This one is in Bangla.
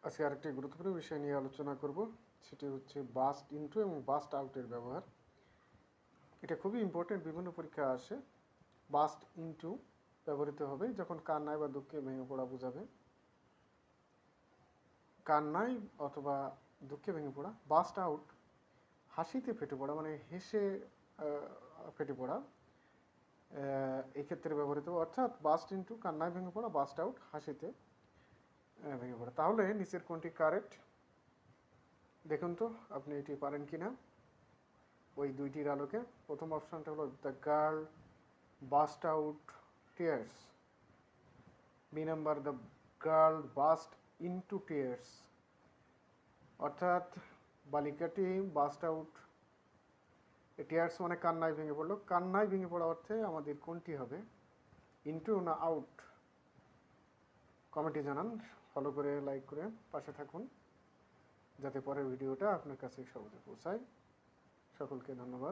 আজকে আরেকটি গুরুত্বপূর্ণ বিষয় নিয়ে আলোচনা করব, সেটি হচ্ছে বাস্ট ইনটু এবং বাস্ট আউটের ব্যবহার। এটা খুবই ইম্পর্টেন্ট, বিভিন্ন পরীক্ষা আসে। বাস্ট ইনটু ব্যবহৃত হবে যখন কান্নায় বা দুঃখে ভেঙে পড়া বোঝাবে, কান্নায় অথবা দুঃখে ভেঙে পড়া। বাস্ট আউট হাসিতে ফেটে পড়া, মানে হেসে ফেটে পড়া, এই ক্ষেত্রে ব্যবহৃত হবে। অর্থাৎ বাস্ট ইনটু কান্নায় ভেঙে পড়া, বাস্ট আউট হাসিতে ভেঙে পড়া। তাহলে নিচের কোনটি কারেক্ট দেখুন তো, আপনি এটি পারেন কিনা ওই দুইটির আলোকে। প্রথম অপশানটা হলো the girl burst out tears. B number the girl burst into tears, অর্থাৎ বালিকাটি বাস্ট আউট টিয়ার্স মানে কান্নায় ভেঙে পড়লো। কান্নায় ভেঙে পড়া অর্থে আমাদের কোনটি হবে, ইনটু না আউট? কমেন্টে জানান, ফলো করে লাইক করে পাশে থাকুন যাতে পরের ভিডিওটা আপনার কাছে সহজে পৌঁছায়। সকলকে ধন্যবাদ।